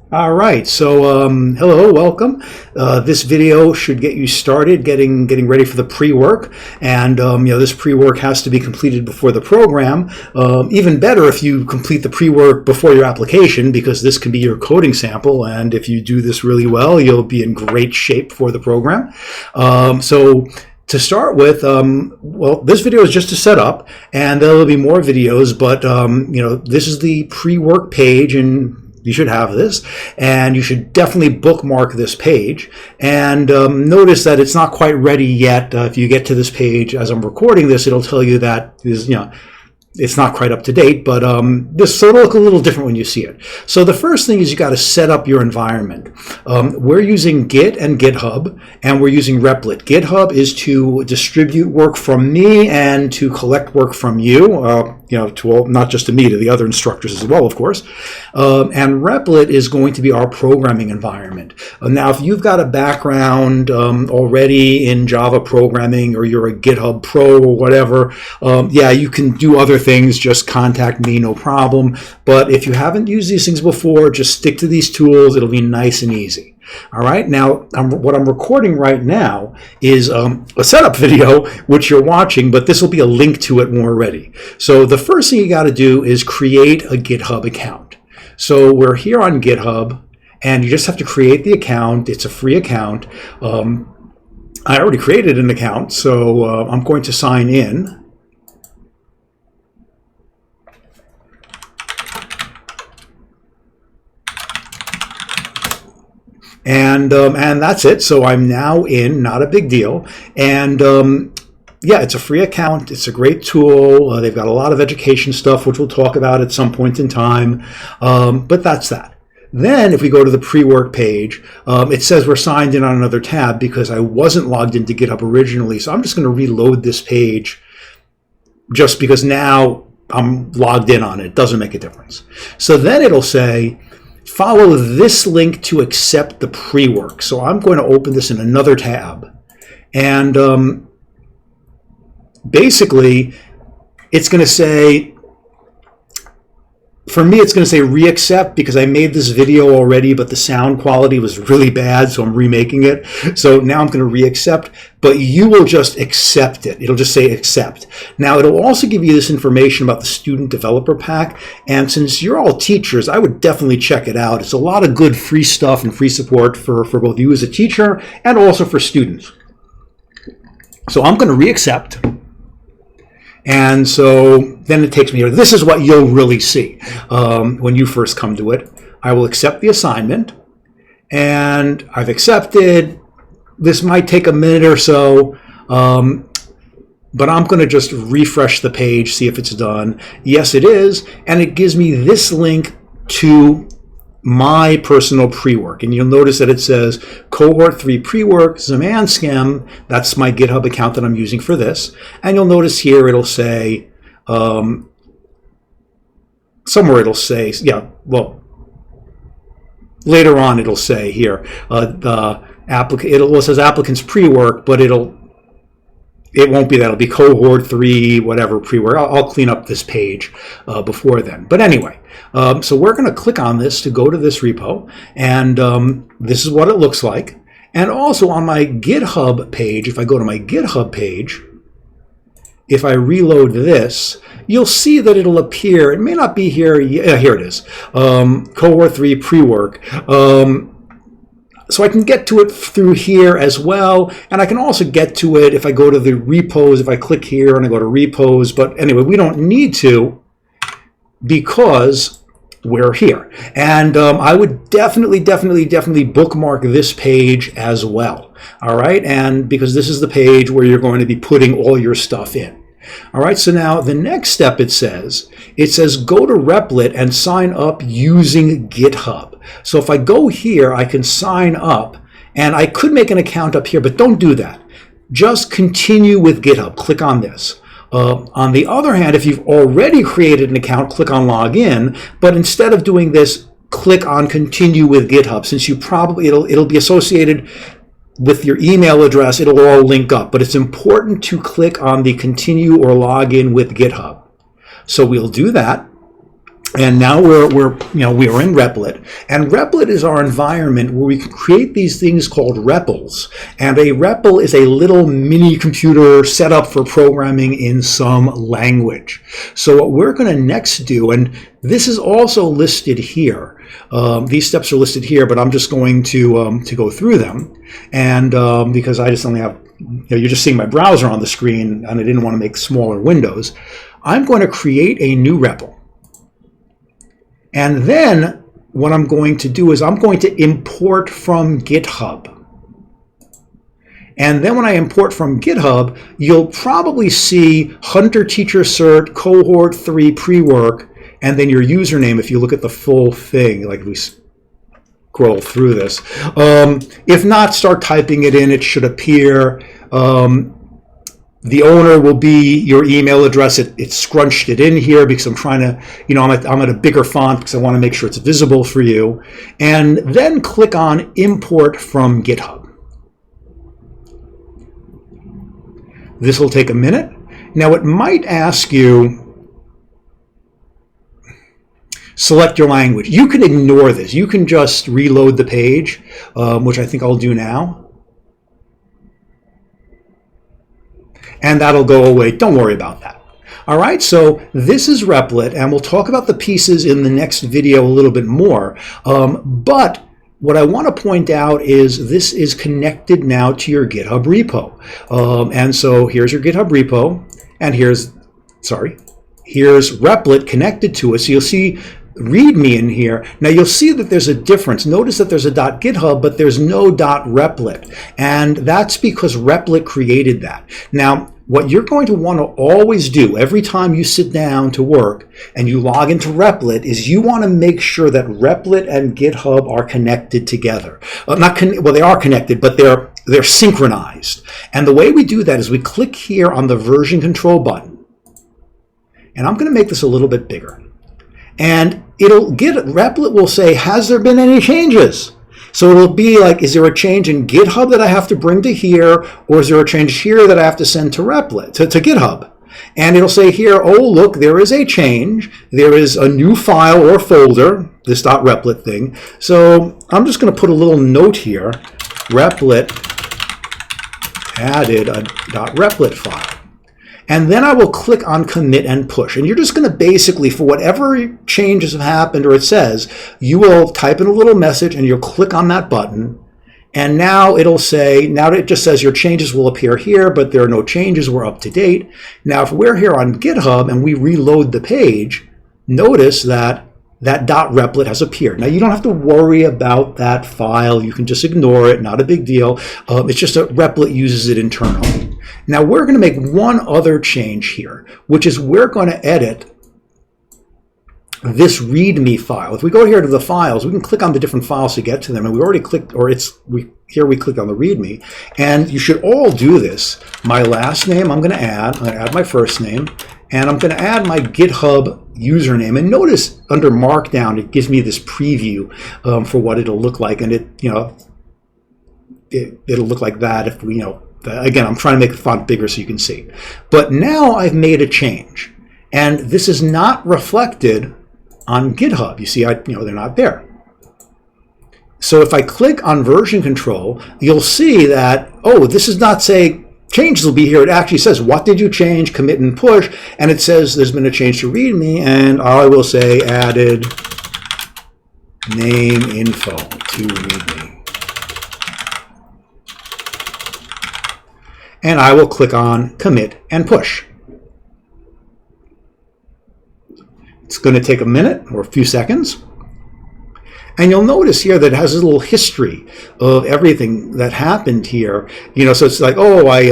All right, so hello, welcome. This video should get you started getting ready for the pre-work, and this pre-work has to be completed before the program. Even better if you complete the pre-work before your application, because this can be your coding sample, and if you do this really well, you'll be in great shape for the program. So to start with, well, this video is just to set up, and there will be more videos, but this is the pre-work page, and you should have this, and you should definitely bookmark this page. And notice that it's not quite ready yet. If you get to this page as I'm recording this, it'll tell you that it's not quite up to date, but this will look a little different when you see it. So the first thing is you got to set up your environment. We're using Git and GitHub, and we're using Replit. GitHub is to distribute work from me and to collect work from you, to all, not just to me, to the other instructors as well, of course. And Replit is going to be our programming environment. Now, if you've got a background already in Java programming, or you're a GitHub pro or whatever, yeah, you can do other things. Just contact me, no problem. But if you haven't used these things before, just stick to these tools. It'll be nice and easy. All right, now what I'm recording right now is a setup video, which you're watching, but this will be a link to it when we're ready. So the first thing you got to do is create a GitHub account. So we're here on GitHub, and you just have to create the account. It's a free account. I already created an account, so I'm going to sign in. And that's it. So I'm now in, not a big deal. And yeah, it's a free account. It's a great tool. They've got a lot of education stuff, which we'll talk about at some point in time. But that's that. Then if we go to the pre-work page, it says we're signed in on another tab because I wasn't logged into GitHub originally. So I'm just going to reload this page just because now I'm logged in on it. It doesn't make a difference. So then it'll say, follow this link to accept the pre-work. So I'm going to open this in another tab. And basically, it's going to say, for me, it's going to say re-accept because I made this video already, but the sound quality was really bad, so I'm remaking it. So now I'm going to re-accept, but you will just accept it. It'll just say accept. Now, it'll also give you this information about the Student Developer Pack, and since you're all teachers, I would definitely check it out. It's a lot of good free stuff and free support for both you as a teacher and also for students. So I'm going to re-accept. And so then it takes me here. This is what you'll really see when you first come to it. I will accept the assignment, and I've accepted. This might take a minute or so, but I'm going to just refresh the page, see if it's done. Yes, it is, and it gives me this link to my personal pre-work, and you'll notice that it says cohort 3 pre-work Zamanskim. That's my GitHub account that I'm using for this, and you'll notice here it'll say somewhere it'll say, yeah, well, later on it'll say here the applicant. It says applicants pre-work, but it won't be that. It'll be cohort 3 whatever pre-work. I'll clean up this page before then. But anyway, so we're going to click on this to go to this repo, and this is what it looks like. And also on my GitHub page, if I go to my GitHub page, if I reload this, you'll see that it'll appear. It may not be here. Yeah, here it is. Cohort 3 pre-work. So I can get to it through here as well, and I can also get to it if I go to the repos, if I click here and I go to repos. But anyway, we don't need to because we're here. And I would definitely bookmark this page as well. All right, and because this is the page where you're going to be putting all your stuff in. All right, so now the next step it says go to Replit and sign up using GitHub. So if I go here, I can sign up, and I could make an account up here, but don't do that. Just continue with GitHub. Click on this. On the other hand, if you've already created an account, click on Login, but instead of doing this, click on Continue with GitHub, since you probably, it'll be associated with your email address. It'll all link up, but it's important to click on the Continue or Login with GitHub. So we'll do that. And now we're in Replit, and Replit is our environment where we can create these things called REPLs. And a REPL is a little mini computer set up for programming in some language. So what we're going to next do, and this is also listed here. These steps are listed here, but I'm just going to go through them, and because I just only have, you're just seeing my browser on the screen, and I didn't want to make smaller windows. I'm going to create a new REPL. And then what I'm going to do is I'm going to import from GitHub. And then when I import from GitHub, you'll probably see Hunter Teacher Cert Cohort 3 Prework, and then your username if you look at the full thing, like we scroll through this. If not, start typing it in. It should appear. The owner will be your email address. It's scrunched it in here because I'm trying to, I'm at a bigger font because I want to make sure it's visible for you. And then click on Import from GitHub. This will take a minute. Now it might ask you, select your language. You can ignore this. You can just reload the page, which I think I'll do now. And that'll go away. Don't worry about that. All right, so this is Replit, and we'll talk about the pieces in the next video a little bit more. But what I want to point out is this is connected now to your GitHub repo. And so here's your GitHub repo, and here's Replit connected to it. So you'll see README in here. Now you'll see that there's a difference. Notice that there's a .github, but there's no .replit. And that's because Replit created that. Now, what you're going to want to always do every time you sit down to work and you log into Replit is you want to make sure that Replit and GitHub are connected together. Well, they are connected, but they're synchronized. And the way we do that is we click here on the version control button. And I'm going to make this a little bit bigger. And Replit will say, has there been any changes? So it'll be like, is there a change in GitHub that I have to bring to here, or is there a change here that I have to send to Replit, to GitHub? And it'll say here, oh, look, there is a change. There is a new file or folder, this .replit thing. So I'm just going to put a little note here, Replit added a .replit file. And then I will click on commit and push. And you're just going to basically, for whatever changes have happened or it says, you will type in a little message and you'll click on that button. And now it'll say, now it just says your changes will appear here, but there are no changes, we're up to date. Now if we're here on GitHub and we reload the page, notice that that .replit has appeared. Now you don't have to worry about that file. You can just ignore it, not a big deal. It's just that Replit uses it internally. Now we're going to make one other change here, which is we're going to edit this README file. If we go here to the files, we can click on the different files to get to them. And we already clicked, here we clicked on the README. And you should all do this. My last name I'm going to add my first name, and I'm going to add my GitHub username. And notice under Markdown, it gives me this preview for what it'll look like. And it'll look like that if we, again, I'm trying to make the font bigger so you can see. But now I've made a change. And this is not reflected on GitHub. You see, they're not there. So if I click on version control, you'll see that, oh, this does not say changes will be here. It actually says, what did you change, commit and push? And it says there's been a change to README, and I will say added name info to README. And I will click on commit and push. It's going to take a minute or a few seconds. And you'll notice here that it has a little history of everything that happened here. So it's like, oh, I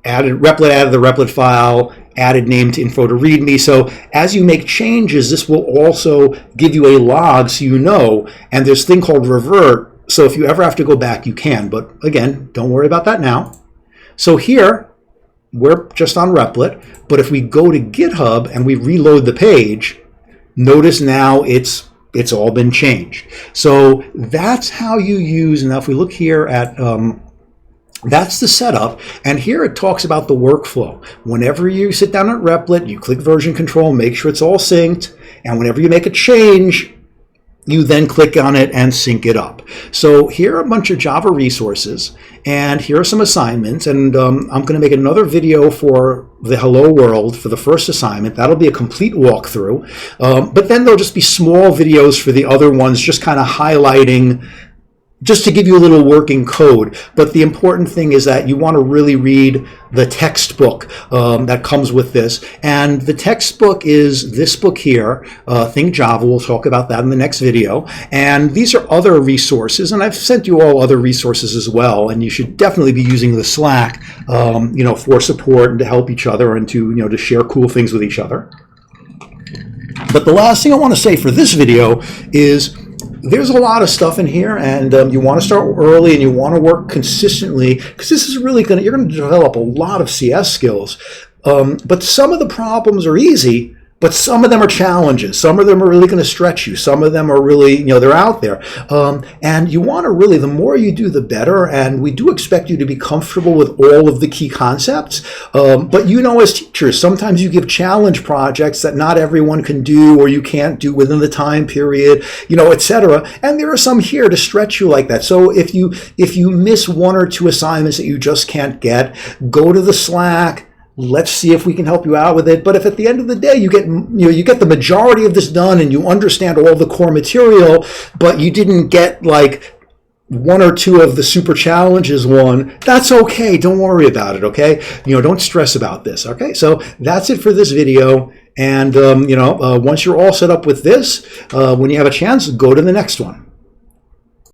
Replit added the Replit file, added name to info to README. So as you make changes, this will also give you a log so you know. And there's a thing called revert. So if you ever have to go back, you can. But again, don't worry about that now. So here, we're just on Replit. But if we go to GitHub and we reload the page, notice now it's all been changed. So that's how you use, now if we look here at That's the setup, and here it talks about the workflow. Whenever you sit down at Replit, you click version control, make sure it's all synced, and whenever you make a change, you then click on it and sync it up. So here are a bunch of Java resources, and here are some assignments, and I'm going to make another video for the Hello World for the first assignment. That'll be a complete walkthrough, but then there'll just be small videos for the other ones, just kind of highlighting, just to give you a little working code. But the important thing is that you want to really read the textbook that comes with this. And the textbook is this book here, Think Java. We'll talk about that in the next video. And these are other resources, and I've sent you all other resources as well. And you should definitely be using the Slack, for support and to help each other and to, to share cool things with each other. But the last thing I want to say for this video is, there's a lot of stuff in here, and you want to start early and you want to work consistently, because this is really you're going to develop a lot of CS skills. But some of the problems are easy, but some of them are challenges. Some of them are really going to stretch you. Some of them are really, they're out there. And you want to really, the more you do, the better. And we do expect you to be comfortable with all of the key concepts. But as teachers, sometimes you give challenge projects that not everyone can do, or you can't do within the time period, etc. And there are some here to stretch you like that. So if you miss one or two assignments that you just can't get, go to the Slack. Let's see if we can help you out with it. But if at the end of the day you get the majority of this done and you understand all the core material, but you didn't get like one or two of the super challenges that's okay. Don't worry about it, okay? Don't stress about this, okay? So that's it for this video. And, once you're all set up with this, when you have a chance, go to the next one.